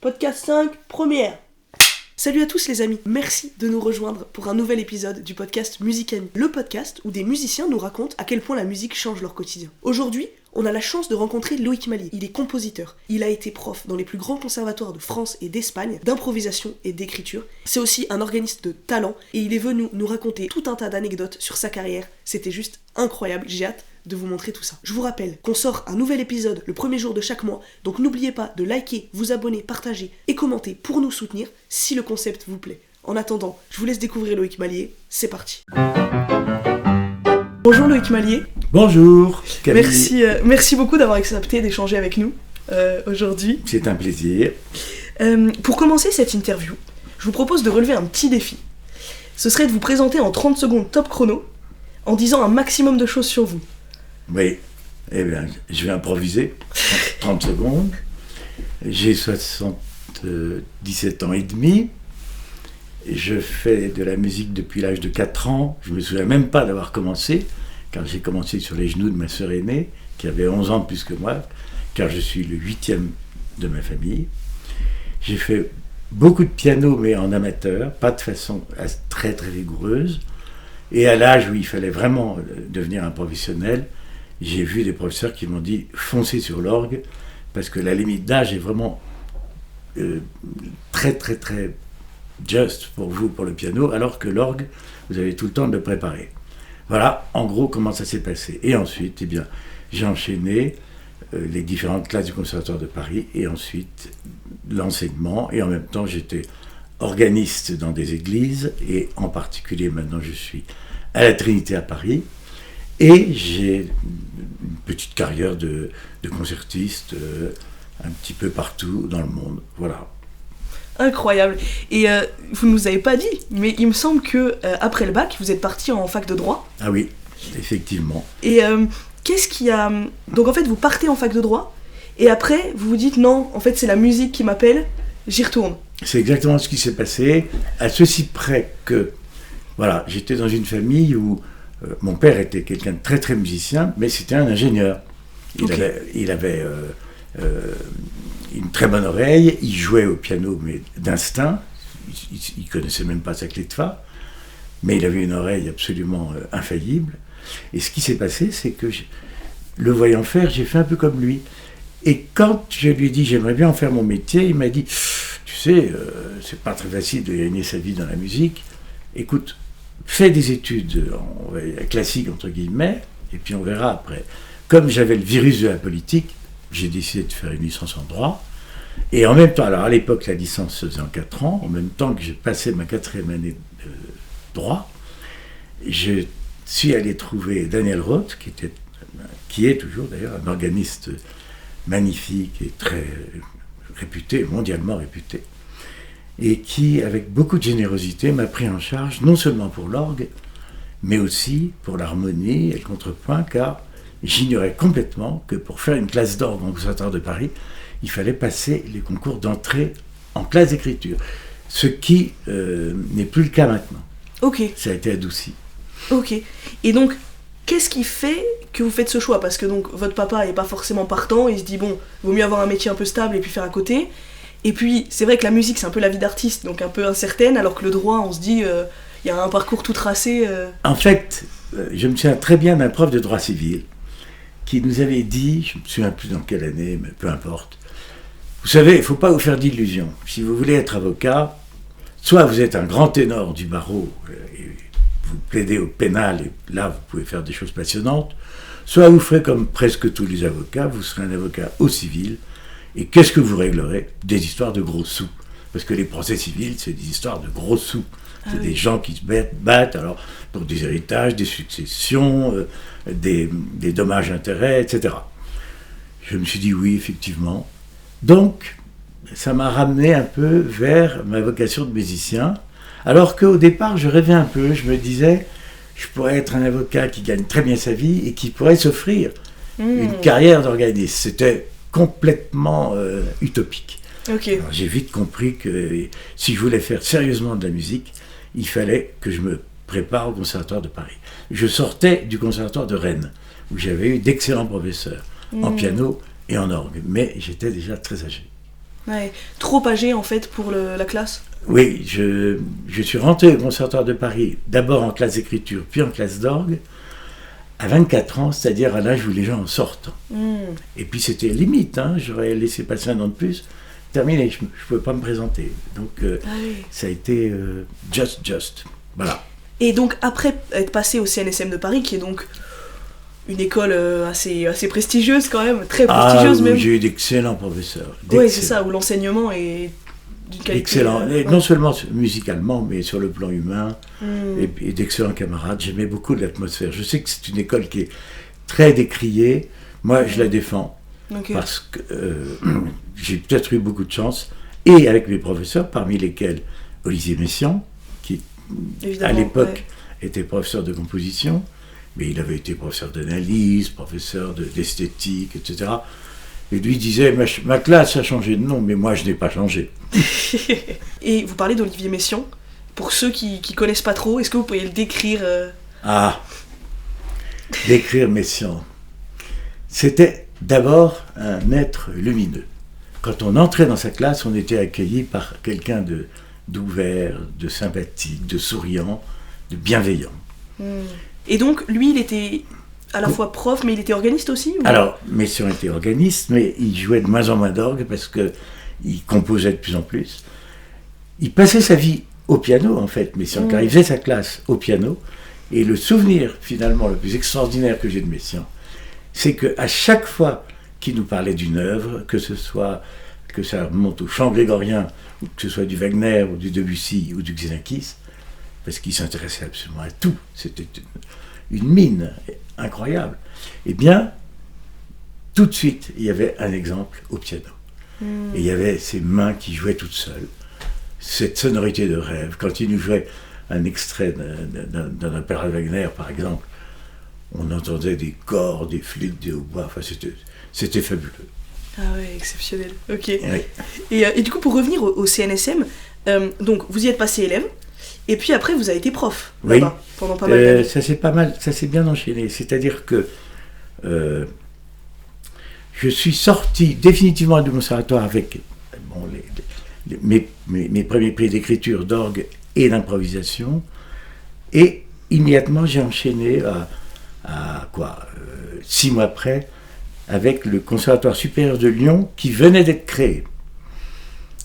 Podcast 5, première. Salut à tous les amis, merci de nous rejoindre pour un nouvel épisode du podcast Musicanie, le podcast où des musiciens nous racontent à quel point la musique change leur quotidien. Aujourd'hui, on a la chance de rencontrer Loïc Mallier. Il est compositeur, il a été prof dans les plus grands conservatoires de France et d'Espagne, d'improvisation et d'écriture. C'est aussi un organiste de talent et il est venu nous raconter tout un tas d'anecdotes sur sa carrière. C'était juste incroyable, j'ai hâte de vous montrer tout ça. Je vous rappelle qu'on sort un nouvel épisode le premier jour de chaque mois, donc n'oubliez pas de liker, vous abonner, partager et commenter pour nous soutenir si le concept vous plaît. En attendant, je vous laisse découvrir Loïc Mallier, c'est parti. Bonjour Loïc Mallier. Bonjour Camille. Merci beaucoup d'avoir accepté d'échanger avec nous aujourd'hui. C'est un plaisir. Pour commencer cette interview, je vous propose de relever un petit défi. Ce serait de vous présenter en 30 secondes top chrono, en disant un maximum de choses sur vous. Oui, eh bien, je vais improviser. 30 secondes. J'ai 77 ans et demi. Je fais de la musique depuis l'âge de 4 ans. Je ne me souviens même pas d'avoir commencé, car j'ai commencé sur les genoux de ma sœur aînée, qui avait 11 ans de plus que moi, car je suis le 8e de ma famille. J'ai fait beaucoup de piano, mais en amateur, pas de façon très très rigoureuse. Et à l'âge où il fallait vraiment devenir un professionnel, j'ai vu des professeurs qui m'ont dit « foncez sur l'orgue », parce que la limite d'âge est vraiment très très très juste pour vous, pour le piano, alors que l'orgue, vous avez tout le temps de le préparer. Voilà, en gros, comment ça s'est passé. Et ensuite, eh bien, j'ai enchaîné les différentes classes du Conservatoire de Paris, et ensuite l'enseignement, et en même temps, j'étais organiste dans des églises, et en particulier, maintenant, je suis à la Trinité à Paris, et j'ai une petite carrière de concertiste un petit peu partout dans le monde. Voilà. Incroyable. Et vous ne nous avez pas dit, mais il me semble que après le bac, vous êtes parti en fac de droit. Ah oui, effectivement. Et qu'est-ce qui a... Donc en fait, vous partez en fac de droit, et après, vous vous dites, non, en fait, c'est la musique qui m'appelle, j'y retourne. C'est exactement ce qui s'est passé, à ceci près que, voilà, j'étais dans une famille où mon père était quelqu'un de très très musicien, mais c'était un ingénieur. Il avait une très bonne oreille, il jouait au piano, mais d'instinct, il ne connaissait même pas sa clé de fa, mais il avait une oreille absolument infaillible. Et ce qui s'est passé, c'est que, le voyant faire, j'ai fait un peu comme lui. Et quand je lui ai dit, j'aimerais bien en faire mon métier, il m'a dit, tu sais, c'est pas très facile de gagner sa vie dans la musique, écoute, fais des études classiques, entre guillemets, et puis on verra après. Comme j'avais le virus de la politique, j'ai décidé de faire une licence en droit, et en même temps, alors à l'époque la licence se faisait en 4 ans, en même temps que j'ai passé ma 4e année de droit, je suis allé trouver Daniel Roth, qui est toujours d'ailleurs un organiste magnifique et très réputé, mondialement réputé, et qui, avec beaucoup de générosité, m'a pris en charge, non seulement pour l'orgue, mais aussi pour l'harmonie et le contrepoint, car j'ignorais complètement que pour faire une classe d'orgue au Conservatoire de Paris, il fallait passer les concours d'entrée en classe d'écriture, ce qui n'est plus le cas maintenant. Ok. Ça a été adouci. Ok. Et donc, qu'est-ce qui fait que vous faites ce choix ? Parce que donc, votre papa n'est pas forcément partant, il se dit, bon, vaut mieux avoir un métier un peu stable et puis faire à côté. Et puis, c'est vrai que la musique, c'est un peu la vie d'artiste, donc un peu incertaine, alors que le droit, on se dit, il y a un parcours tout tracé. En fait, je me souviens très bien d'un prof de droit civil qui nous avait dit, je ne me souviens plus dans quelle année, mais peu importe, vous savez, il ne faut pas vous faire d'illusions. Si vous voulez être avocat, soit vous êtes un grand ténor du barreau, et vous plaidez au pénal, et là, vous pouvez faire des choses passionnantes, soit vous ferez comme presque tous les avocats, vous serez un avocat au civil, et qu'est-ce que vous réglerez ? Des histoires de gros sous. Parce que les procès civils, c'est des histoires de gros sous. C'est des gens qui se battent alors, pour des héritages, des successions, des dommages-intérêts, etc. Je me suis dit oui, effectivement. Donc, ça m'a ramené un peu vers ma vocation de musicien. Alors qu'au départ, je rêvais un peu. Je me disais, je pourrais être un avocat qui gagne très bien sa vie et qui pourrait s'offrir une carrière d'organiste. C'était complètement utopique. Ok. Alors, j'ai vite compris que si je voulais faire sérieusement de la musique, il fallait que je me prépare au Conservatoire de Paris. Je sortais du Conservatoire de Rennes, où j'avais eu d'excellents professeurs en piano et en orgue, mais j'étais déjà très âgé. Ouais. Trop âgé en fait pour la classe. Oui, je suis rentré au Conservatoire de Paris, d'abord en classe d'écriture, puis en classe d'orgue, à 24 ans, c'est-à-dire à l'âge où les gens en sortent. Et puis c'était limite, j'aurais laissé passer un an de plus, terminé, je ne pouvais pas me présenter. Donc ça a été just. Voilà. Et donc après être passé au CNSM de Paris, qui est donc une école assez prestigieuse quand même, très prestigieuse même. J'ai eu d'excellents professeurs. Oui, c'est ça, où l'enseignement est d'une qualité... Excellent, non seulement musicalement, mais sur le plan humain, et d'excellents camarades. J'aimais beaucoup l'atmosphère. Je sais que c'est une école qui est très décriée. Moi, je la défends, parce que j'ai peut-être eu beaucoup de chance, et avec mes professeurs, parmi lesquels Olivier Messiaen, qui à l'époque était professeur de composition, mais il avait été professeur d'analyse, professeur d'esthétique, etc. Et lui disait, ma classe a changé de nom, mais moi je n'ai pas changé. Et vous parlez d'Olivier Messiaen. Pour ceux qui connaissent pas trop, est-ce que vous pourriez le décrire Décrire Messiaen. C'était d'abord un être lumineux. Quand on entrait dans sa classe, on était accueilli par quelqu'un d'ouvert, de sympathique, de souriant, de bienveillant. Et donc, lui, il était à la fois prof, mais il était organiste aussi Alors, Messiaen était organiste, mais il jouait de moins en moins d'orgue parce qu'il composait de plus en plus. Il passait sa vie au piano, en fait, Messiaen, car il faisait sa classe au piano. Et le souvenir, finalement, le plus extraordinaire que j'ai de Messiaen, c'est qu'à chaque fois qu'il nous parlait d'une œuvre, que ça remonte au chant grégorien, ou que ce soit du Wagner, ou du Debussy, ou du Xenakis, parce qu'il s'intéressait absolument à tout, c'était une mine incroyable, eh bien, tout de suite, il y avait un exemple au piano. Et il y avait ses mains qui jouaient toutes seules, cette sonorité de rêve. Quand il nous jouait un extrait d'un opéra de Wagner, par exemple, on entendait des cordes, des flûtes, des hautbois, enfin, c'était fabuleux. Ah ouais, exceptionnel, ok. Oui. Et du coup, pour revenir au CNSM, donc vous y êtes passé élève, et puis après vous avez été prof, là-bas, pendant pas mal d'années. Ça s'est bien enchaîné, c'est-à-dire que je suis sorti définitivement du conservatoire avec mes premiers prix d'écriture, d'orgue et d'improvisation, et immédiatement j'ai enchaîné à 6 mois après, avec le Conservatoire supérieur de Lyon qui venait d'être créé.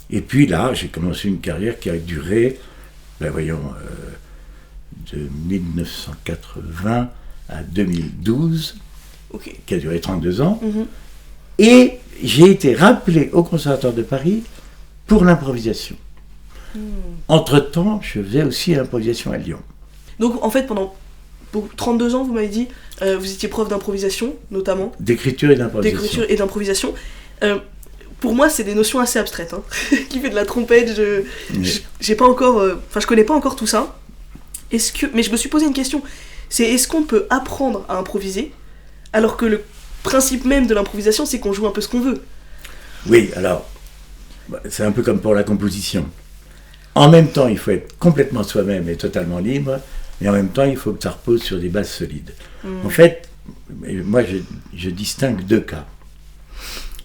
Et puis là, j'ai commencé une carrière qui a duré, de 1980 à 2012, qui a duré 32 ans. Et j'ai été rappelé au Conservatoire de Paris pour l'improvisation. Entre-temps, je faisais aussi l'improvisation à Lyon. Donc en fait, pendant 32 ans, vous m'avez dit, vous étiez prof d'improvisation, notamment. D'écriture et d'improvisation. D'écriture et d'improvisation. Pour moi, c'est des notions assez abstraites. Qui fait de la trompette, j'ai pas encore... je connais pas encore tout ça. Mais je me suis posé une question. Est-ce qu'on peut apprendre à improviser, alors que le principe même de l'improvisation, c'est qu'on joue un peu ce qu'on veut? Oui, alors, c'est un peu comme pour la composition. En même temps, il faut être complètement soi-même et totalement libre, et en même temps, il faut que ça repose sur des bases solides. En fait, moi, je distingue 2 cas.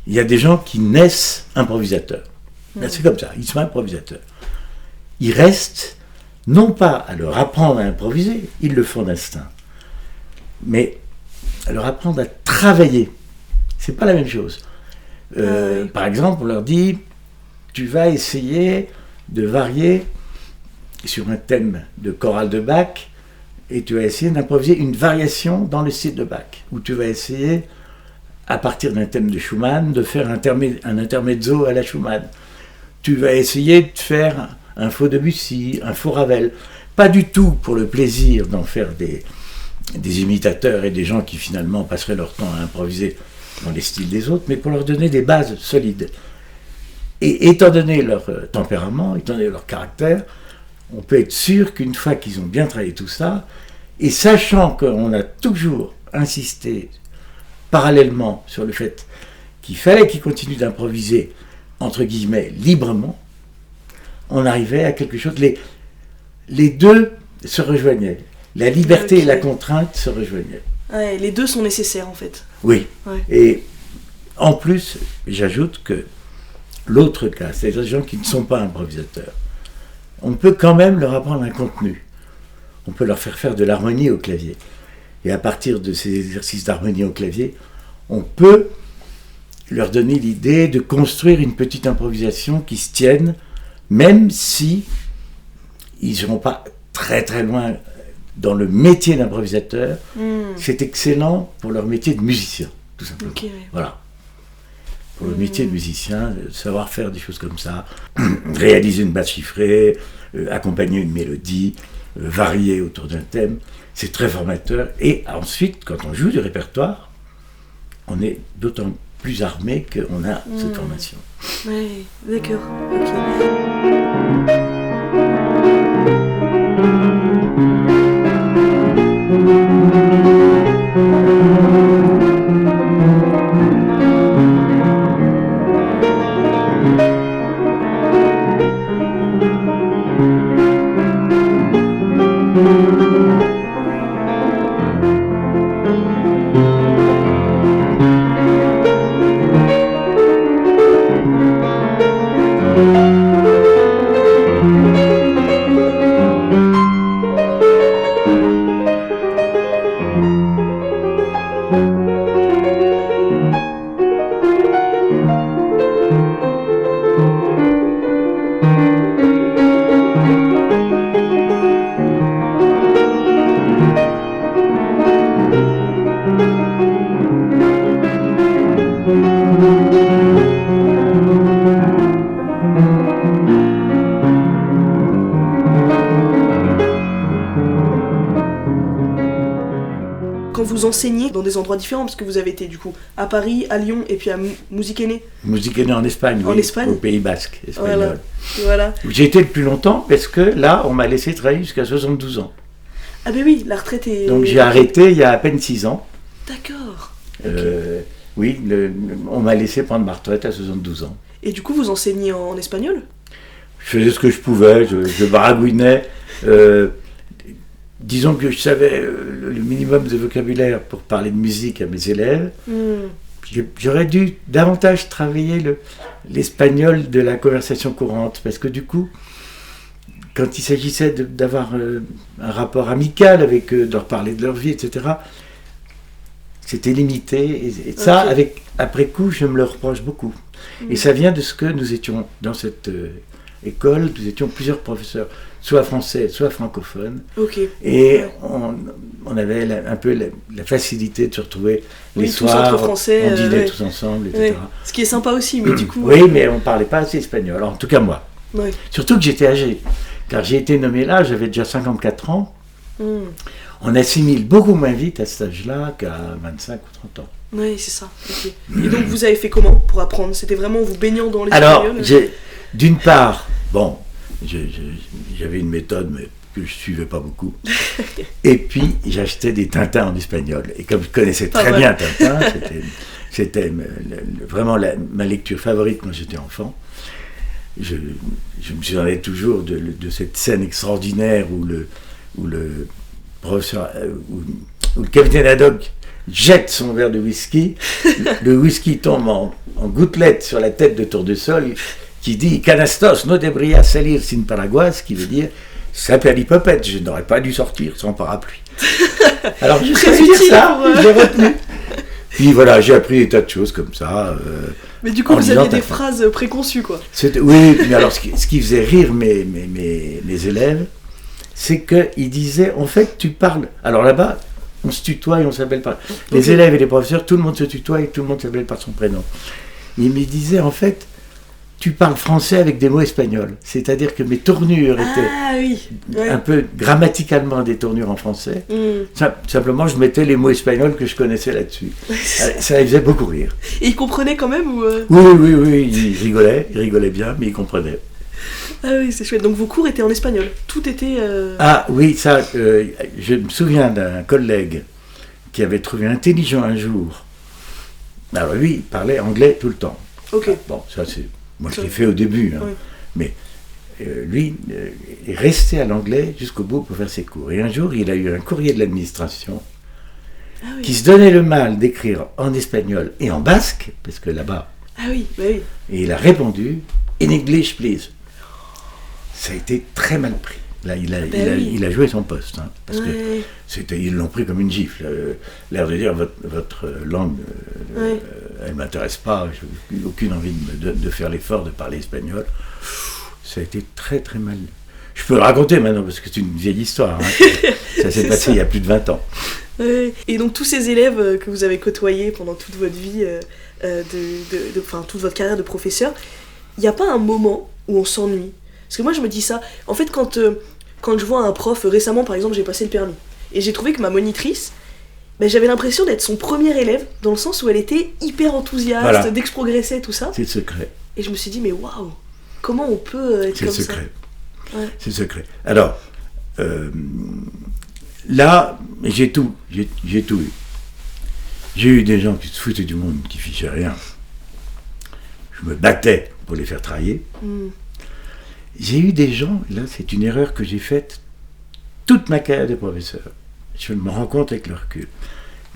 Il y a des gens qui naissent improvisateurs. C'est comme ça, ils sont improvisateurs. Ils restent, non pas à leur apprendre à improviser, ils le font d'instinct, mais à leur apprendre à travailler. C'est pas la même chose. Par exemple, on leur dit, tu vas essayer de varier sur un thème de chorale de Bach, et tu vas essayer d'improviser une variation dans le style de Bach, ou tu vas essayer, à partir d'un thème de Schumann, de faire un intermezzo à la Schumann. Tu vas essayer de faire un faux Debussy, un faux Ravel. Pas du tout pour le plaisir d'en faire des imitateurs et des gens qui finalement passeraient leur temps à improviser dans les styles des autres, mais pour leur donner des bases solides. Et étant donné leur tempérament, étant donné leur caractère, on peut être sûr qu'une fois qu'ils ont bien travaillé tout ça, et sachant qu'on a toujours insisté parallèlement sur le fait qu'il fallait qu'ils continuent d'improviser, entre guillemets, librement, on arrivait à quelque chose. Les deux se rejoignaient. La liberté et la contrainte se rejoignaient. Ouais, les deux sont nécessaires en fait. Oui. Ouais. Et en plus, j'ajoute que l'autre cas, c'est-à-dire des gens qui ne sont pas improvisateurs. On peut quand même leur apprendre un contenu. On peut leur faire de l'harmonie au clavier. Et à partir de ces exercices d'harmonie au clavier, on peut leur donner l'idée de construire une petite improvisation qui se tienne, même si ils ne seront pas très très loin dans le métier d'improvisateur. C'est excellent pour leur métier de musicien, tout simplement. Okay. Voilà. Pour le métier de musicien, savoir faire des choses comme ça, réaliser une basse chiffrée, accompagner une mélodie, varier autour d'un thème, c'est très formateur. Et ensuite, quand on joue du répertoire, on est d'autant plus armé qu'on a cette formation. Oui, d'accord. Ok. Quand vous enseignez dans des endroits différents, parce que vous avez été du coup à Paris, à Lyon et puis à Musiquene. Musiquene en Espagne, en oui, Espagne. Au Pays Basque espagnol. Voilà. J'ai été le plus longtemps parce que là, on m'a laissé travailler jusqu'à 72 ans. Ah ben oui, la retraite est... Donc j'ai arrêté il y a à peine 6 ans. D'accord. Oui, on m'a laissé prendre ma retraite à 72 ans. Et du coup, vous enseignez en espagnol ? Je faisais ce que je pouvais, je baragouinais. Disons que je savais le minimum de vocabulaire pour parler de musique à mes élèves. J'aurais dû davantage travailler l'espagnol de la conversation courante, parce que du coup, quand il s'agissait d'avoir un rapport amical avec eux, de leur parler de leur vie, etc., c'était limité. Et ça, Okay. après coup, je me le reproche beaucoup. Et ça vient de ce que nous étions dans cette école, nous étions plusieurs professeurs, soit français, soit francophones. Okay. Et Ouais. on avait un peu la facilité de se retrouver les Oui, tous soirs, entre Français, on dînait ouais. tous ensemble, etc. Ouais. Ce qui est sympa aussi, mais du coup... Oui, mais on ne parlait pas assez espagnol, en tout cas moi. Ouais. Surtout que j'étais âgé, car j'ai été nommé là, j'avais déjà 54 ans. On assimile beaucoup moins vite à cet âge-là qu'à 25 ou 30 ans. Oui, c'est ça. Okay. Et donc vous avez fait comment pour apprendre ? C'était vraiment en vous baignant dans l'espagnol ? Alors, d'une part, bon, j'avais une méthode, mais que je ne suivais pas beaucoup. Et puis, j'achetais des Tintins en espagnol. Et comme je connaissais très bien Tintin, c'était vraiment ma lecture favorite quand j'étais enfant. Je me souviens toujours de cette scène extraordinaire où le professeur, où le capitaine Haddock jette son verre de whisky, le whisky tombe en gouttelettes sur la tête de Tournesol, qui dit « Canastos no debería salir sin paraguas », qui veut dire « Saperlipopette, je n'aurais pas dû sortir sans parapluie ». Alors je sais dire ça, j'ai retenu. Puis voilà, j'ai appris des tas de choses comme ça. Mais du coup, vous aviez des phrases préconçues, quoi. Oui, mais alors ce qui faisait rire mes élèves, c'est qu'ils disaient, en fait, tu parles... Alors là-bas, on se tutoie et on s'appelle par... Les élèves et les professeurs, tout le monde se tutoie et tout le monde s'appelle par son prénom. Ils me disaient, en fait, tu parles français avec des mots espagnols. C'est-à-dire que mes tournures étaient un peu grammaticalement des tournures en français. Simplement, je mettais les mots espagnols que je connaissais là-dessus. Ça les faisait beaucoup rire. Et ils comprenaient quand même ou Oui, ils rigolaient bien, mais ils comprenaient. Ah oui, c'est chouette. Donc vos cours étaient en espagnol. Tout était... Ah oui, ça, je me souviens d'un collègue qui avait trouvé intelligent un jour. Alors lui, il parlait anglais tout le temps. Ok. Bon, ça c'est... Moi je l'ai fait au début, hein. Oui. Mais lui est resté à l'anglais jusqu'au bout pour faire ses cours. Et un jour, il a eu un courrier de l'administration qui se donnait le mal d'écrire en espagnol et en basque, parce que là-bas, Ah oui, bah oui. Et il a répondu « In English, please ». Ça a été très mal pris. Là, il a joué son poste, hein, parce que ils l'ont pris comme une gifle. L'air de dire votre langue, elle ne m'intéresse pas, j'ai aucune envie de faire l'effort de parler espagnol. Ça a été très très mal. Je peux le raconter maintenant parce que c'est une vieille histoire. Hein. Ça s'est passé il y a plus de 20 ans. Et donc tous ces élèves que vous avez côtoyés pendant toute votre vie, toute votre carrière de professeur, il n'y a pas un moment où on s'ennuie? Parce que moi je me dis ça, en fait quand je vois un prof, récemment par exemple j'ai passé le permis, et j'ai trouvé que ma monitrice, j'avais l'impression d'être son premier élève, dans le sens où elle était hyper enthousiaste, dès que je progressais, tout ça. C'est le secret. Et je me suis dit mais waouh, comment on peut être comme ça? C'est le secret. C'est le secret. Alors, là, j'ai tout eu. J'ai eu des gens qui se foutaient du monde, qui fichaient rien. Je me battais pour les faire travailler. J'ai eu des gens, là c'est une erreur que j'ai faite toute ma carrière de professeur. Je me rends compte avec le recul.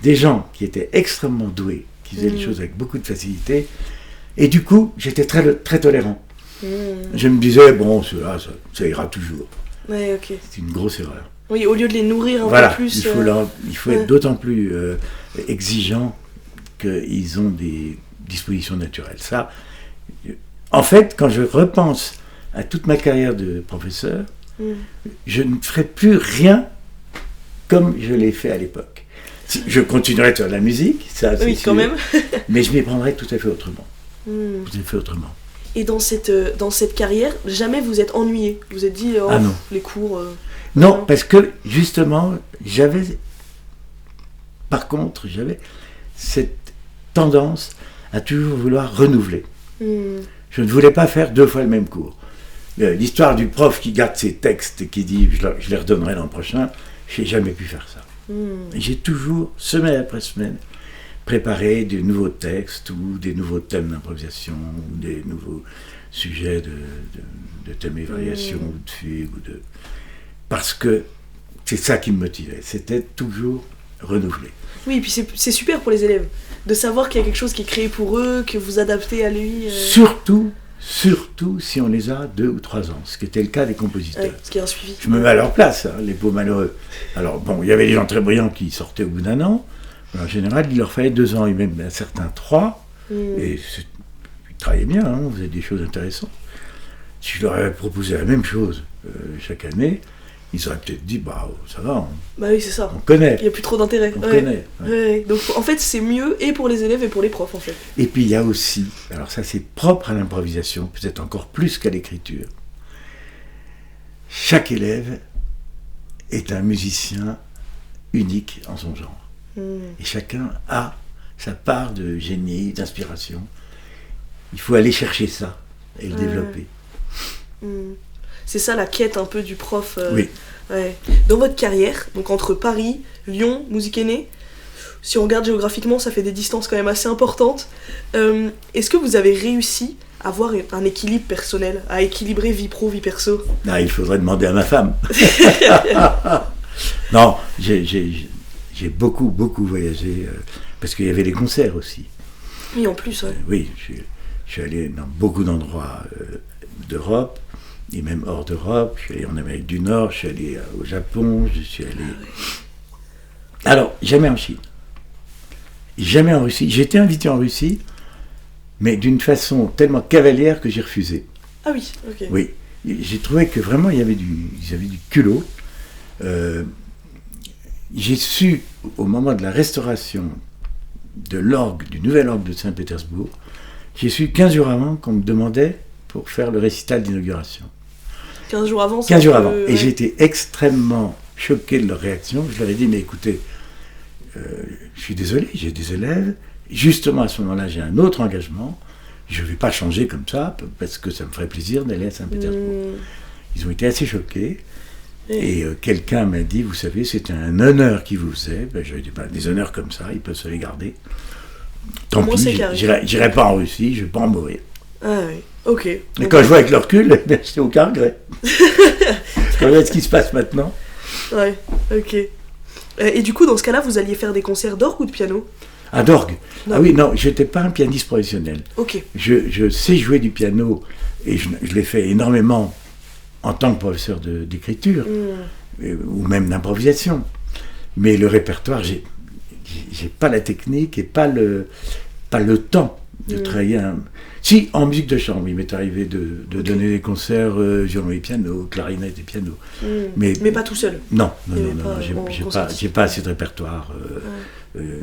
Des gens qui étaient extrêmement doués, qui faisaient les choses avec beaucoup de facilité, et du coup j'étais très, très tolérant. Je me disais, bon, cela, ça ira toujours. Ouais, ok. C'est une grosse erreur. Oui, au lieu de les nourrir un peu plus... Il faut être d'autant plus exigeant qu'ils ont des dispositions naturelles. Ça, en fait, quand je repense à toute ma carrière de professeur, je ne ferai plus rien comme je l'ai fait à l'époque. Je continuerai de faire de la musique, ça c'est sûr, quand même. Mais je m'y prendrai tout à fait autrement. Tout à fait autrement. Et dans cette carrière, jamais vous êtes ennuyé? Vous vous êtes dit, non. Les cours... Non, parce que justement, j'avais cette tendance à toujours vouloir renouveler. Je ne voulais pas faire 2 fois le même cours. L'histoire du prof qui garde ses textes et qui dit je les redonnerai l'an prochain, je n'ai jamais pu faire ça. Et j'ai toujours, semaine après semaine, préparé de nouveaux textes ou des nouveaux thèmes d'improvisation ou des nouveaux sujets de thèmes et variations ou de fugues parce que c'est ça qui me motivait, c'était toujours renouveler. Oui, et puis c'est super pour les élèves de savoir qu'il y a quelque chose qui est créé pour eux, que vous adaptez à lui. Surtout si on les a 2 ou 3 ans, ce qui était le cas des compositeurs. Ce qui est un suivi. Je me mets à leur place, hein, les pauvres malheureux. Alors bon, il y avait des gens très brillants qui sortaient au bout d'1 an, mais en général il leur fallait 2 ans et même certains 3, et ils travaillaient bien, hein, on faisait des choses intéressantes. Si je leur avais proposé la même chose chaque année, ils auraient peut-être dit, ça va, oui, c'est ça. On connaît. Il n'y a plus trop d'intérêt. On connaît. Ouais. Donc en fait, c'est mieux et pour les élèves et pour les profs, en fait. Et puis il y a aussi, alors ça c'est propre à l'improvisation, peut-être encore plus qu'à l'écriture, chaque élève est un musicien unique en son genre. Et chacun a sa part de génie, d'inspiration. Il faut aller chercher ça et le développer. C'est ça la quête un peu du prof. Oui. Ouais. Dans votre carrière, donc entre Paris, Lyon, Musicaine, si on regarde géographiquement, ça fait des distances quand même assez importantes. Est-ce que vous avez réussi à avoir un équilibre personnel, à équilibrer vie pro, vie perso? Il faudrait demander à ma femme. Non, j'ai beaucoup voyagé, parce qu'il y avait les concerts aussi. Oui, en plus, ouais. Oui, je suis allé dans beaucoup d'endroits d'Europe, et même hors d'Europe. Je suis allé en Amérique du Nord, je suis allé au Japon, je suis allé... Alors, jamais en Chine, jamais en Russie. J'ai été invité en Russie, mais d'une façon tellement cavalière que j'ai refusé. Ah oui, ok. Oui, j'ai trouvé que vraiment ils avaient du culot. J'ai su, au moment de la restauration de l'orgue, du nouvel orgue de Saint-Pétersbourg, j'ai su 15 jours avant qu'on me demandait pour faire le récital d'inauguration. 15 jours avant, 15 jours avant. Et j'ai été extrêmement choqué de leur réaction. Je leur ai dit, mais écoutez, je suis désolé, j'ai des élèves. Justement, à ce moment-là, j'ai un autre engagement. Je ne vais pas changer comme ça, parce que ça me ferait plaisir d'aller à Saint-Pétersbourg. Ils ont été assez choqués. Et quelqu'un m'a dit, vous savez, c'était un honneur qu'ils vous faisaient. Je lui ai dit, des honneurs comme ça, ils peuvent se les garder. Tant pis, j'irai pas en Russie, je ne vais pas en mourir. Ah oui, ok. Mais quand je vois avec le recul, j'ai aucun regret. Je regarde ce qui se passe maintenant. Ouais, ok. Et du coup, dans ce cas-là, vous alliez faire des concerts d'orgue ou de piano? Ah, d'orgue. Non. Ah oui, non, je n'étais pas un pianiste professionnel. Ok. Je sais jouer du piano, et je l'ai fait énormément en tant que professeur d'écriture, ou même d'improvisation. Mais le répertoire, j'ai pas la technique et pas le temps de travailler. Si, en musique de chambre, il m'est arrivé de donner des concerts, violon et piano, clarinette et piano. Mais pas tout seul. Non, j'ai pas assez de répertoire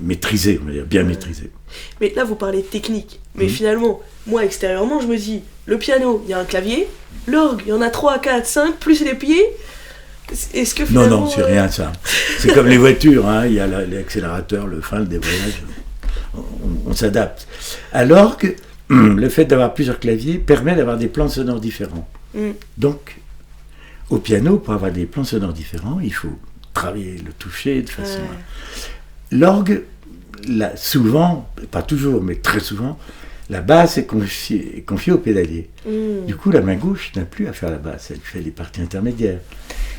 maîtrisé, on va dire, bien maîtrisé. Mais là, vous parlez de technique. Mais finalement, moi, extérieurement, je me dis, le piano, il y a un clavier, l'orgue, il y en a 3, 4, 5, plus les pieds. Est-ce que finalement... Non, c'est rien ça. C'est comme les voitures, hein, il y a l'accélérateur, le frein, le débrayage. On s'adapte. Alors que le fait d'avoir plusieurs claviers permet d'avoir des plans sonores différents. Donc, au piano, pour avoir des plans sonores différents, il faut travailler le toucher de façon... L'orgue, souvent, pas toujours, mais très souvent, la basse est confiée au pédalier. Du coup, la main gauche n'a plus à faire la basse, elle fait les parties intermédiaires.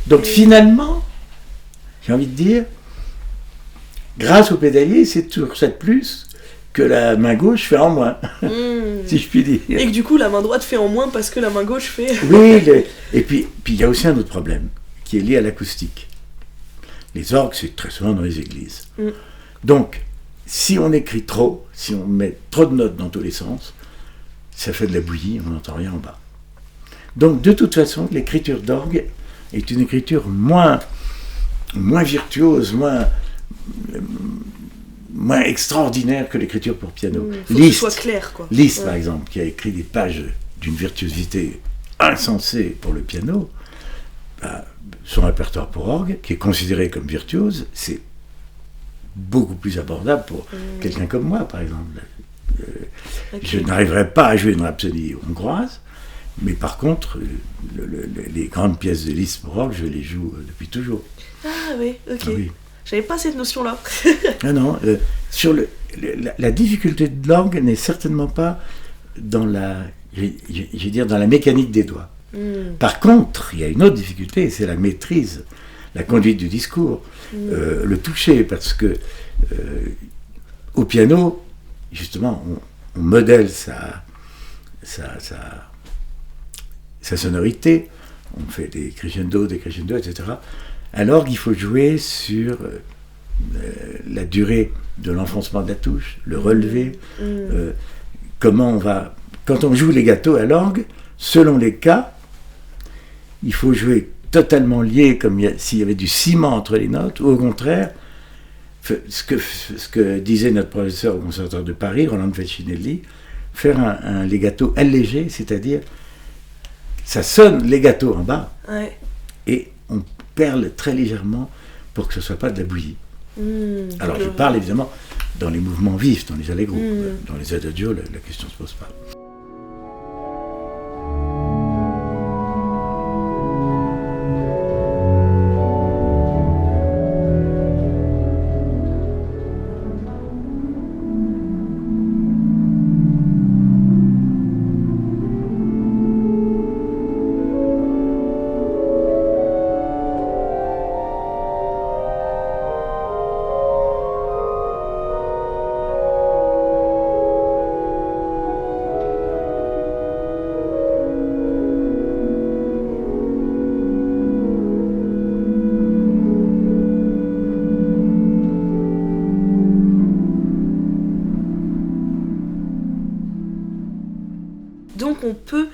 Donc finalement, j'ai envie de dire, grâce au pédalier, c'est toujours ça de plus que la main gauche fait en moins, si je puis dire. Et que du coup, la main droite fait en moins parce que la main gauche fait... Oui, et puis il y a aussi un autre problème, qui est lié à l'acoustique. Les orgues, c'est très souvent dans les églises. Donc, si on écrit trop, si on met trop de notes dans tous les sens, ça fait de la bouillie, on n'entend rien en bas. Donc, de toute façon, l'écriture d'orgue est une écriture moins virtuose, moins extraordinaire que l'écriture pour piano. Faut que ce soit clair, quoi. Liszt, par exemple, qui a écrit des pages d'une virtuosité insensée pour le piano, son répertoire pour orgue, qui est considéré comme virtuose, c'est beaucoup plus abordable pour quelqu'un comme moi, par exemple. Je n'arriverai pas à jouer une rhapsodie hongroise, mais par contre, les grandes pièces de Liszt pour orgue, je les joue depuis toujours. Ah oui, ok. Ah, oui. J'avais pas cette notion-là. Non, la difficulté de l'orgue n'est certainement pas dans la mécanique des doigts. Par contre, il y a une autre difficulté, c'est la maîtrise, la conduite du discours, le toucher, parce que au piano, justement, on modèle sa sonorité, on fait des crescendo, etc. Alors qu'il faut jouer sur la durée de l'enfoncement de la touche, le relevé, comment on va... Quand on joue les gâteaux à l'orgue, selon les cas, il faut jouer totalement lié, comme s'il y avait du ciment entre les notes, ou au contraire, ce que disait notre professeur au Conservatoire de Paris, Rolando Falcinelli, faire un legato allégé, c'est-à-dire ça sonne legato en bas, et on perle très légèrement pour que ce ne soit pas de la bouillie. Alors je parle évidemment dans les mouvements vifs, dans les allegro, dans les adagios, la question ne se pose pas. Donc on peut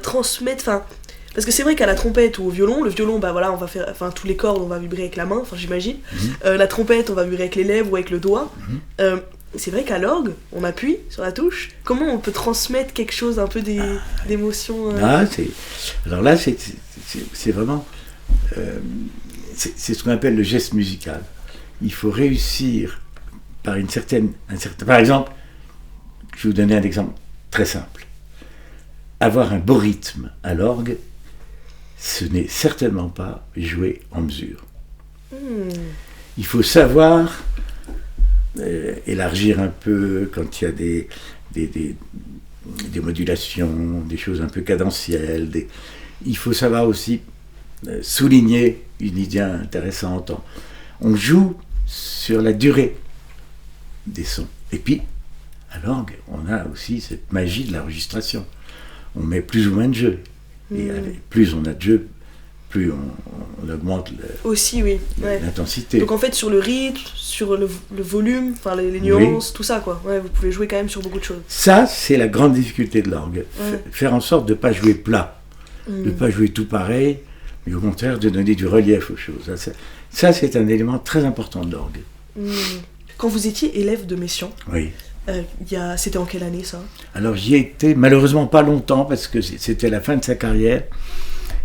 transmettre, parce que c'est vrai qu'à la trompette ou au violon, le violon, on va faire, tous les cordes on va vibrer avec la main, j'imagine. La trompette on va vibrer avec les lèvres ou avec le doigt. C'est vrai qu'à l'orgue, on appuie sur la touche. Comment on peut transmettre quelque chose, un peu d'émotion Alors là, c'est vraiment... c'est ce qu'on appelle le geste musical. Il faut réussir par par exemple, je vais vous donner un exemple très simple. Avoir un beau rythme à l'orgue, ce n'est certainement pas jouer en mesure. Il faut savoir élargir un peu quand il y a des modulations, des choses un peu cadentielles. Il faut savoir aussi souligner une idée intéressante. On joue sur la durée. des sons. Et puis, à l'orgue, on a aussi cette magie de l'enregistration. On met plus ou moins de jeux. Et plus on a de jeux, plus on augmente aussi, oui. l'intensité. Donc en fait, sur le rythme, sur le volume, enfin les nuances, tout ça, quoi. Ouais, vous pouvez jouer quand même sur beaucoup de choses. Ça, c'est la grande difficulté de l'orgue. Faire en sorte de ne pas jouer plat, de ne pas jouer tout pareil, mais au contraire de donner du relief aux choses. Ça, c'est un élément très important de l'orgue. Quand vous étiez élève de Messiaen, oui. C'était en quelle année, ça ? Alors j'y ai été malheureusement pas longtemps, parce que c'était la fin de sa carrière.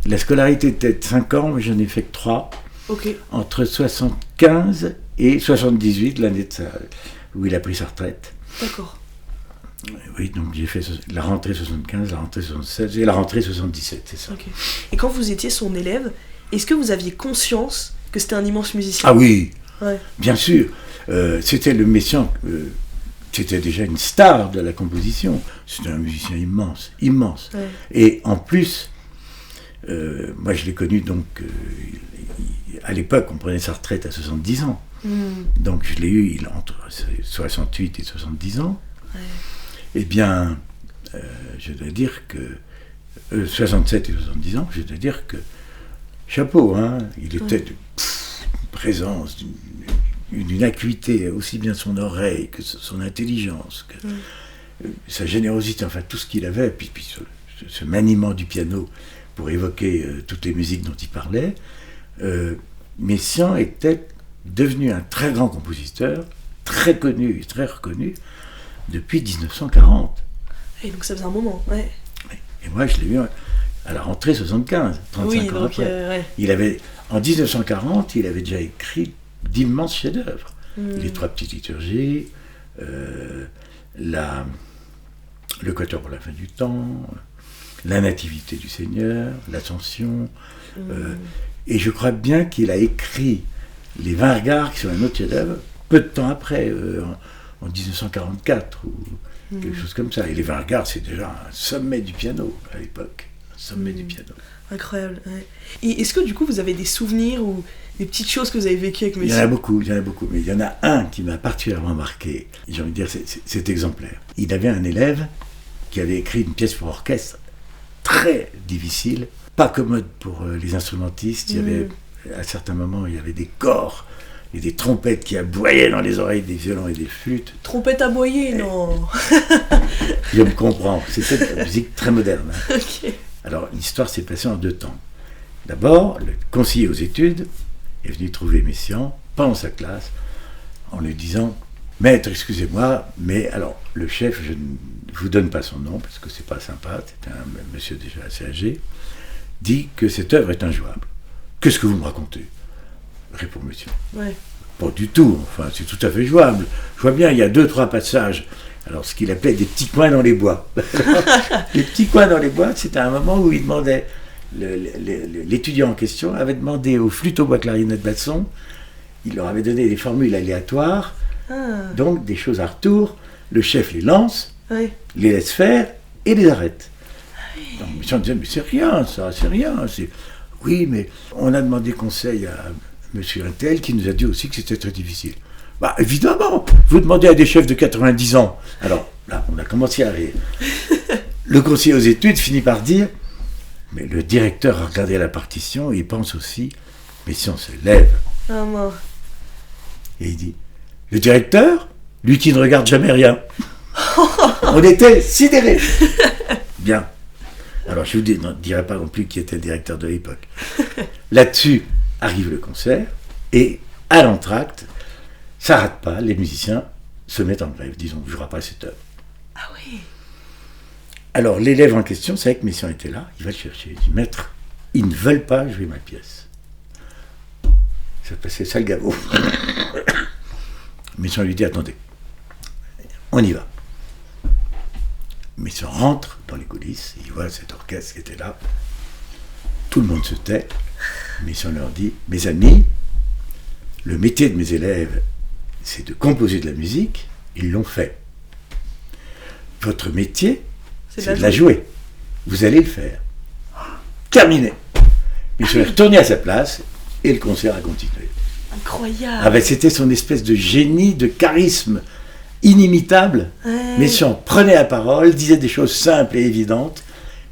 La scolarité était de 5 ans, mais j'en ai fait que 3. Okay. Entre 75 et 78, l'année où il a pris sa retraite. D'accord. Oui, donc j'ai fait la rentrée 75, la rentrée 76 et la rentrée 77, c'est ça. Okay. Et quand vous étiez son élève, est-ce que vous aviez conscience que c'était un immense musicien ? Ah oui, ouais. Bien sûr. C'était le Messiaen, c'était déjà une star de la composition. C'était un musicien immense, immense. Ouais. Et en plus, moi je l'ai connu donc, à l'époque on prenait sa retraite à 70 ans. Donc je l'ai eu entre 68 et 70 ans. Ouais. Eh bien, je dois dire que 67 et 70 ans, je dois dire que chapeau, hein, il était d'une présence, d'une acuité, aussi bien son oreille que son intelligence, que sa générosité, enfin tout ce qu'il avait, puis ce maniement du piano pour évoquer toutes les musiques dont il parlait. Messiaen était devenu un très grand compositeur, très connu, très reconnu, depuis 1940. Et donc ça faisait un moment, ouais. Et moi je l'ai eu à la rentrée 75, 35 ans après. En 1940, il avait déjà écrit d'immenses chefs-d'œuvre. Les 3 petites liturgies, le Quatuor pour la fin du temps, la Nativité du Seigneur, l'Ascension. Et je crois bien qu'il a écrit les 20 regards, qui sont un autre chef-d'œuvre, peu de temps après, en 1944 ou quelque chose comme ça. Et les 20 regards, c'est déjà un sommet du piano à l'époque. Un sommet du piano. Incroyable. Ouais. Et est-ce que du coup vous avez des souvenirs ou des petites choses que vous avez vécues avec Messiaen ? Il y en a beaucoup, mais il y en a un qui m'a particulièrement marqué. J'ai envie de dire, c'est exemplaire. Il avait un élève qui avait écrit une pièce pour orchestre très difficile, pas commode pour les instrumentistes. Il y avait, à certains moments, il y avait des cors et des trompettes qui aboyaient dans les oreilles des violons et des flûtes. Trompettes aboyées, non. Je me comprends, c'était de la musique très moderne. Hein. Okay. Alors, l'histoire s'est passée en 2 temps. D'abord, le conseiller aux études est venu trouver Messiaen pendant sa classe en lui disant « Maître, excusez-moi, mais alors, le chef, je ne vous donne pas son nom, parce que c'est pas sympa, c'est un monsieur déjà assez âgé, dit que cette œuvre est injouable. Qu'est-ce que vous me racontez ?» Répond Messiaen. Ouais. Pas du tout, enfin, c'est tout à fait jouable. Je vois bien, il y a 2-3 passages. Alors, ce qu'il appelait des petits coins dans les bois. Les petits coins dans les bois, c'était un moment où il demandait, l'étudiant en question avait demandé aux flûtes au bois clarinette basson, il leur avait donné des formules aléatoires, donc des choses à retour, le chef les lance, les laisse faire et les arrête. Donc, Messiaen disait, mais c'est rien, ça, c'est rien. Oui, mais on a demandé conseil à monsieur Untel qui nous a dit aussi que c'était très difficile. Bah, évidemment, vous demandez à des chefs de 90 ans. Alors, là, on a commencé à rire. Le conseiller aux études finit par dire, mais le directeur a regardé la partition et il pense aussi, mais si on se lève. Ah, non. Et il dit, le directeur, lui qui ne regarde jamais rien. On était sidérés. Bien. Alors, je ne vous dirai pas non plus qui était le directeur de l'époque. Là-dessus, arrive le concert, et à l'entracte, ça ne rate pas, les musiciens se mettent en grève, disons, on ne jouera pas cette œuvre. Ah oui. Alors, l'élève en question savait que Messiaen était là, il va le chercher, il dit, maître, ils ne veulent pas jouer ma pièce. Ça passait ça le gaveau. Messiaen lui dit, attendez, on y va. Messiaen rentre dans les coulisses, il voit cet orchestre qui était là, tout le monde se tait, Messiaen leur dit, mes amis, le métier de mes élèves, c'est de composer de la musique, ils l'ont fait. Votre métier, c'est de la jouer. Vous allez le faire. Terminé. Messiaen est retourné à sa place et le concert a continué. Incroyable. Ah ben, c'était son espèce de génie, de charisme inimitable. Messiaen prenait la parole, disait des choses simples et évidentes,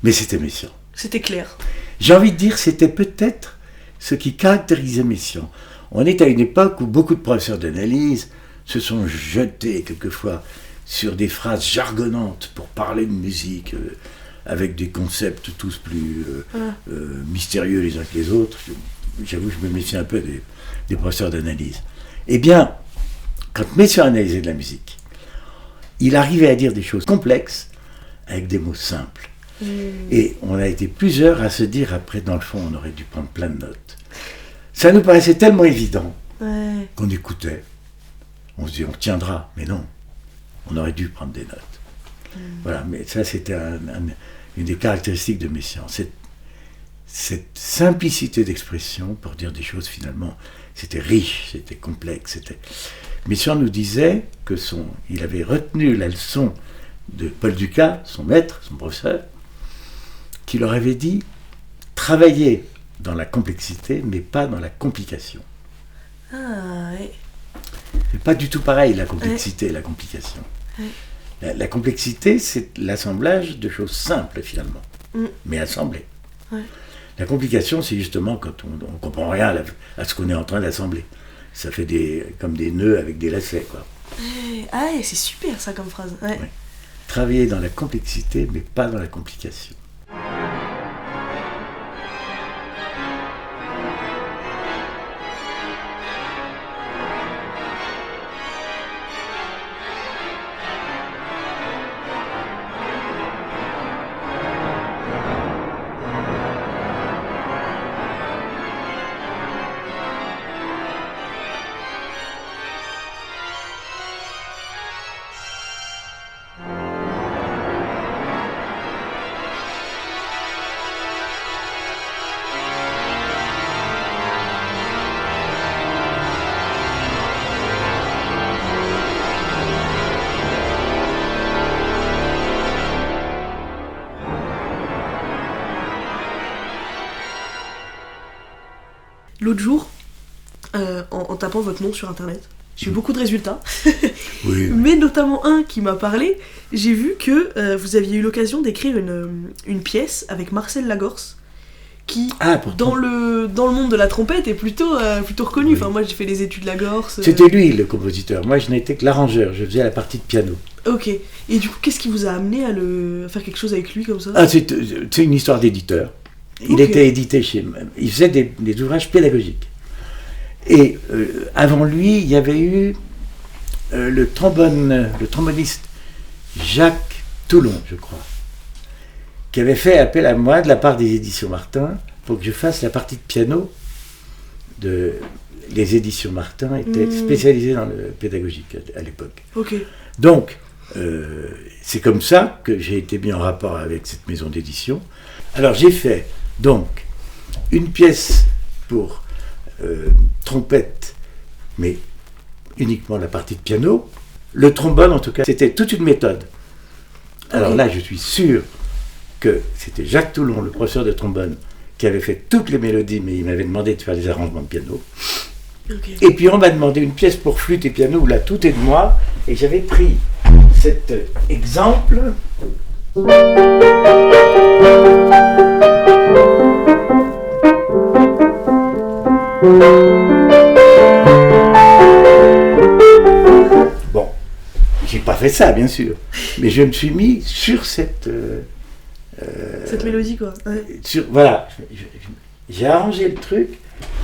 mais c'était Messiaen. C'était clair. J'ai envie de dire, c'était peut-être ce qui caractérisait Messiaen. On est à une époque où beaucoup de professeurs d'analyse se sont jetés quelquefois sur des phrases jargonnantes pour parler de musique, avec des concepts tous plus mystérieux les uns que les autres. J'avoue, je me méfie un peu des professeurs d'analyse. Eh bien, quand Messiaen analysait de la musique, il arrivait à dire des choses complexes avec des mots simples. Et on a été plusieurs à se dire, après, dans le fond, on aurait dû prendre plein de notes. Ça nous paraissait tellement évident qu'on écoutait. On se dit, on tiendra, mais non. On aurait dû prendre des notes. Voilà, mais ça, c'était une des caractéristiques de Messiaen. Cette simplicité d'expression pour dire des choses, finalement, c'était riche, c'était complexe. Messiaen nous disait il avait retenu la leçon de Paul Dukas, son maître, son professeur, qui leur avait dit « Travaillez dans la complexité, mais pas dans la complication. » C'est pas du tout pareil, la complexité et la complication. La complexité, c'est l'assemblage de choses simples, finalement, mais assemblées. La complication, c'est justement quand on ne comprend rien à ce qu'on est en train d'assembler. Ça fait comme des nœuds avec des lacets, quoi. C'est super, ça, comme phrase. Travailler dans la complexité, mais pas dans la complication. L'autre jour, en tapant votre nom sur internet, j'ai eu beaucoup de résultats, mais notamment un qui m'a parlé. J'ai vu que vous aviez eu l'occasion d'écrire une pièce avec Marcel Lagorce, qui, dans le monde de la trompette, est plutôt reconnu. Enfin, moi, j'ai fait les études Lagorce. C'était lui, le compositeur. Moi, je n'étais que l'arrangeur. Je faisais la partie de piano. Ok. Et du coup, qu'est-ce qui vous a amené à faire quelque chose avec lui comme ça ? C'est une histoire d'éditeur. Il était édité il faisait des ouvrages pédagogiques. Et avant lui, il y avait eu le tromboniste Jacques Toulon, je crois, qui avait fait appel à moi de la part des éditions Martin pour que je fasse la partie de piano. Les éditions Martin étaient spécialisées dans le pédagogique à l'époque. Donc, c'est comme ça que j'ai été mis en rapport avec cette maison d'édition. Alors j'ai fait donc une pièce pour trompette, mais uniquement la partie de piano. Le trombone, en tout cas, c'était toute une méthode. Alors là, je suis sûr que c'était Jacques Toulon, le professeur de trombone, qui avait fait toutes les mélodies, mais il m'avait demandé de faire des arrangements de piano. Et puis on m'a demandé une pièce pour flûte et piano, où là, tout est de moi, et j'avais pris cet exemple. Bon, j'ai pas fait ça, bien sûr, mais je me suis mis sur cette mélodie, quoi. Voilà, j'ai arrangé le truc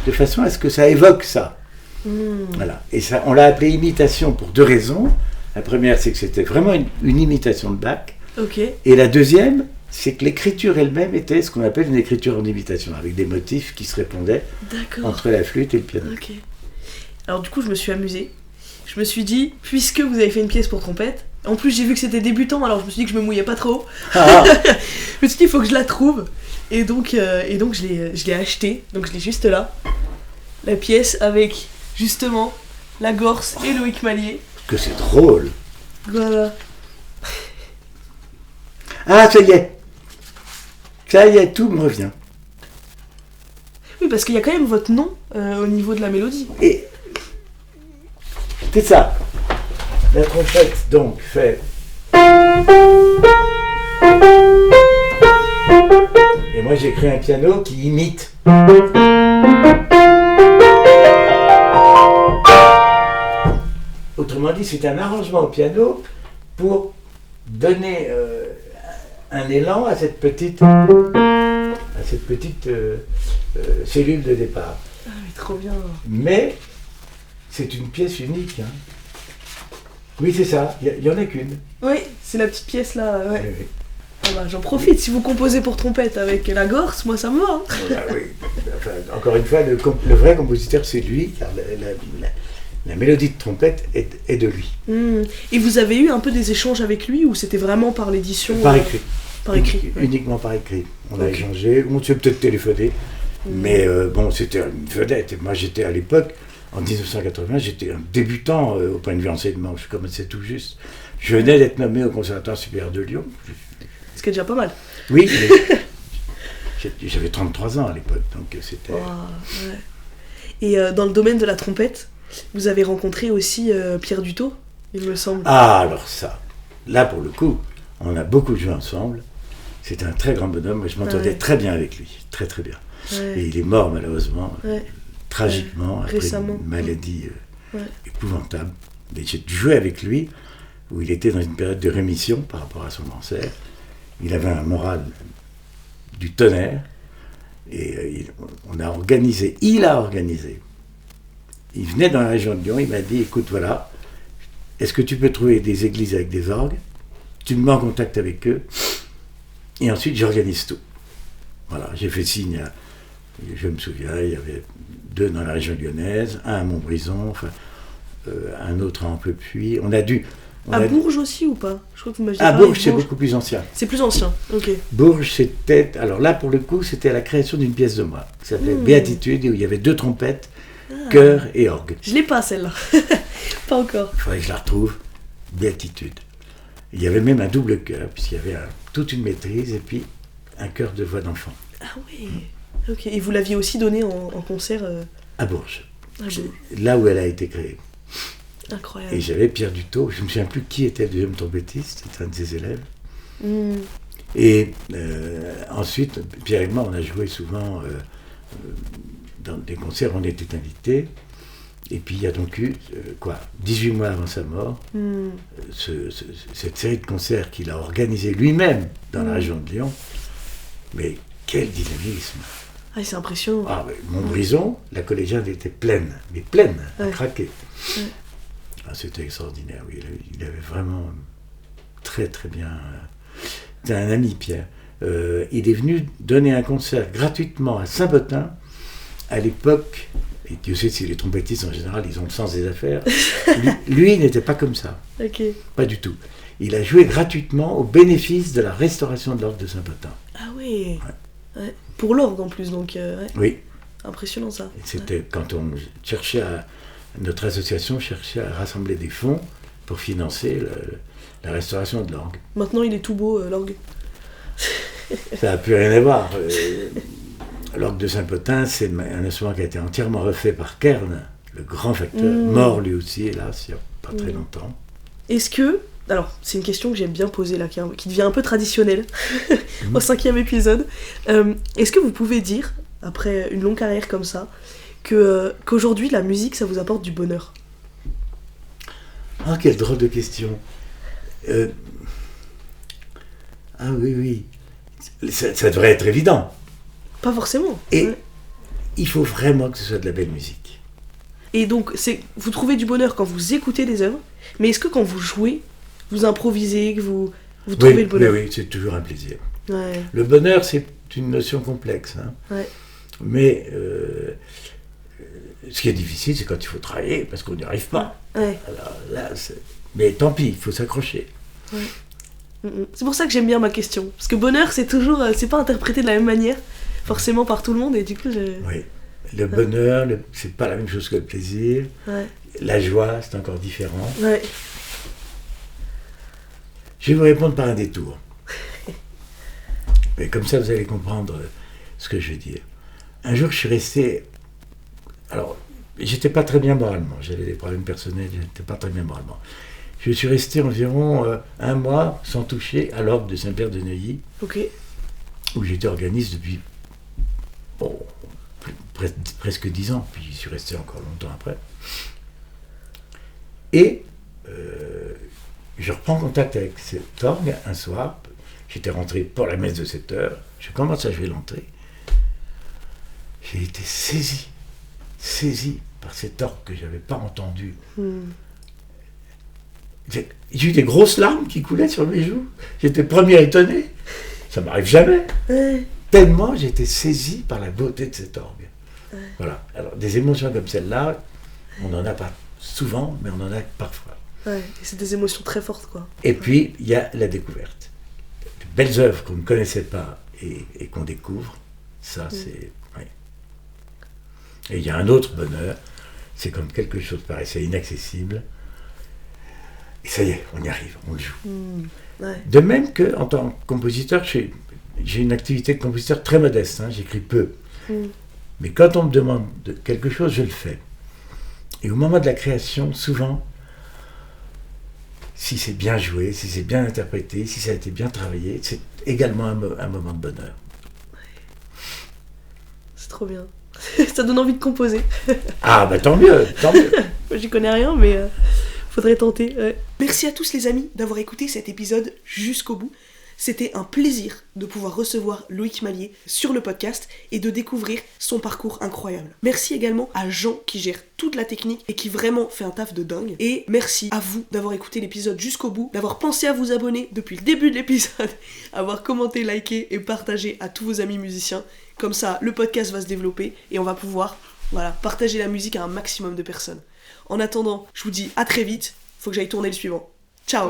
de façon à ce que ça évoque ça. Voilà. Et ça, on l'a appelé imitation pour deux raisons. La première, c'est que c'était vraiment une imitation de Bach. Et la deuxième, c'est que l'écriture elle-même était ce qu'on appelle une écriture en imitation, avec des motifs qui se répondaient entre la flûte et le piano. Alors du coup, je me suis amusée. Je me suis dit, puisque vous avez fait une pièce pour trompette, en plus j'ai vu que c'était débutant, alors je me suis dit que je me mouillais pas trop. Je me suis dit, il faut que je la trouve. Et donc je l'ai achetée, donc je l'ai juste là. La pièce avec, justement, Lagorce et Loïc Mallier. Que c'est drôle. Voilà. Ah, ça y est, tout me revient. Oui, parce qu'il y a quand même votre nom au niveau de la mélodie. Et c'est ça. La trompette, donc, fait... Et moi, j'ai créé un piano qui imite. Autrement dit, c'est un arrangement au piano pour donner un élan à cette petite cellule de départ. Ah, mais trop bien. Mais c'est une pièce unique. Hein. Oui, c'est ça, il n'y en a qu'une. Oui, c'est la petite pièce là. Ouais. Oui, oui. Ah bah, j'en profite, si vous composez pour trompette avec la Gorse, moi ça me va. Hein. Ah oui. Enfin, encore une fois, le vrai compositeur, c'est lui, car la mélodie de trompette est de lui. Et vous avez eu un peu des échanges avec lui ou c'était vraiment par l'édition Par écrit. Par écrit. Uniquement par écrit. On a échangé, on s'est peut-être téléphoné, mais bon, c'était une vedette. Et moi, j'étais à l'époque, en 1980, j'étais un débutant au point de vue enseignement. Je commençais tout juste. Je venais d'être nommé au Conservatoire supérieur de Lyon. Ce qui est déjà pas mal. Oui, j'avais 33 ans à l'époque, donc c'était... Wow, ouais. Et dans le domaine de la trompette, vous avez rencontré aussi Pierre Dutot, il me semble. Ah, alors ça, là pour le coup, on a beaucoup joué ensemble. C'était un très grand bonhomme, moi je m'entendais très bien avec lui, très très bien. Ouais. Et il est mort malheureusement, tragiquement, après récemment. une maladie épouvantable. Mais j'ai joué avec lui, où il était dans une période de rémission par rapport à son cancer. Il avait un moral du tonnerre, et il a organisé. Il venait dans la région de Lyon, il m'a dit, écoute, voilà, est-ce que tu peux trouver des églises avec des orgues? Tu me mets en contact avec eux, et ensuite j'organise tout. Voilà, j'ai fait signe à, je me souviens, il y avait 2 dans la région lyonnaise, un à Montbrison, enfin, un autre à Ampepuis. Bourges aussi ou pas? Je crois que vous m'aviez parlé. Bourges, c'est beaucoup plus ancien. C'est plus ancien, ok. Bourges, c'était... Alors là, pour le coup, c'était la création d'une pièce de moi, qui s'appelait Béatitude, où il y avait 2 trompettes, chœur et orgue. Je l'ai pas, celle-là. Pas encore. Il faudrait que je la retrouve. Béatitude. Il y avait même un double chœur, puisqu'il y avait toute une maîtrise, et puis un chœur de voix d'enfant. Ah oui, ok. Et vous l'aviez aussi donné en concert à Bourges. Ah bon. Là où elle a été créée. Incroyable. Et j'avais Pierre Dutot, je ne me souviens plus qui était le deuxième trompettiste, c'était un de ses élèves. Et ensuite, Pierre et moi, on a joué souvent dans des concerts, on était invités. Et puis il y a donc eu, 18 mois avant sa mort, cette série de concerts qu'il a organisée lui-même dans la région de Lyon. Mais quel dynamisme! Ah, c'est impressionnant. Ah, Montbrison, la collégiale était pleine, mais pleine, à craquer. Ah, c'était extraordinaire, oui. Il avait vraiment très très bien... C'était un ami, Pierre. Il est venu donner un concert gratuitement à Saint-Bottin, à l'époque, et Dieu sait si les trompettistes en général, ils ont le sens des affaires. Lui, il n'était pas comme ça. Okay. Pas du tout. Il a joué gratuitement au bénéfice de la restauration de l'orgue de Saint-Bottin. Ah oui. Ouais. Pour l'orgue en plus, donc... Oui. Impressionnant ça. Et c'était quand on cherchait notre association cherchait à rassembler des fonds pour financer la restauration de l'orgue. Maintenant, il est tout beau, l'orgue. Ça n'a plus rien à voir. L'orgue de Saint-Bottin, c'est un instrument qui a été entièrement refait par Kern, le grand facteur, mort lui aussi, hélas, il n'y a pas très longtemps. Est-ce que... Alors, c'est une question que j'aime bien poser là, qui devient un peu traditionnelle au 5e épisode. Est-ce que vous pouvez dire, après une longue carrière comme ça, qu'aujourd'hui, la musique, ça vous apporte du bonheur? Ah, quelle drôle de question. Ah oui. Ça devrait être évident. Pas forcément. Et il faut vraiment que ce soit de la belle musique. Et donc, vous trouvez du bonheur quand vous écoutez des œuvres, mais est-ce que quand vous jouez, vous improvisez, que vous trouvez le bonheur? Oui, c'est toujours un plaisir. Ouais. Le bonheur, c'est une notion complexe. Hein. Ouais. Mais ce qui est difficile, c'est quand il faut travailler, parce qu'on n'y arrive pas. Ouais. Alors, là, mais tant pis, il faut s'accrocher. Ouais. C'est pour ça que j'aime bien ma question. Parce que bonheur, c'est toujours... c'est pas interprété de la même manière, forcément par tout le monde, et du coup, Oui. Le bonheur, c'est pas la même chose que le plaisir. Ouais. La joie, c'est encore différent. Ouais. Je vais vous répondre par un détour. Mais comme ça, vous allez comprendre ce que je veux dire. Un jour, je suis resté... Alors, j'étais pas très bien moralement. J'avais des problèmes personnels, j'étais pas très bien moralement. Je suis resté environ 1 mois sans toucher à l'orgue de Saint-Pierre de Neuilly, Ok. où j'étais organiste depuis presque 10 ans, puis j'y suis resté encore longtemps après. Et je reprends contact avec cet orgue un soir. J'étais rentré pour la messe de 7h. Je commence à jouer l'entrée. J'ai été saisi par cet orgue que je n'avais pas entendu. J'ai eu des grosses larmes qui coulaient sur mes joues. J'étais premier étonné. Ça m'arrive jamais. Tellement j'étais saisi par la beauté de cet orgue. Voilà. Alors, des émotions comme celle-là, on n'en a pas souvent, mais on en a parfois. Ouais, et c'est des émotions très fortes, quoi. Et puis, il y a la découverte. De belles œuvres qu'on ne connaissait pas et qu'on découvre, ça, c'est... Ouais. Et il y a un autre bonheur, c'est comme quelque chose paraissait inaccessible, et ça y est, on y arrive, on le joue. Ouais. De même qu'en tant que compositeur, j'ai une activité de compositeur très modeste, hein, j'écris peu. Mais quand on me demande quelque chose, je le fais. Et au moment de la création, souvent, si c'est bien joué, si c'est bien interprété, si ça a été bien travaillé, c'est également un moment de bonheur. C'est trop bien. Ça donne envie de composer. Ah bah tant mieux, tant mieux. Moi, j'y connais rien, mais faudrait tenter. Ouais. Merci à tous les amis d'avoir écouté cet épisode jusqu'au bout. C'était un plaisir de pouvoir recevoir Loïc Mallier sur le podcast et de découvrir son parcours incroyable. Merci également à Jean qui gère toute la technique et qui vraiment fait un taf de dingue. Et merci à vous d'avoir écouté l'épisode jusqu'au bout, d'avoir pensé à vous abonner depuis le début de l'épisode, avoir commenté, liké et partagé à tous vos amis musiciens. Comme ça, le podcast va se développer et on va pouvoir partager la musique à un maximum de personnes. En attendant, je vous dis à très vite, faut que j'aille tourner le suivant. Ciao!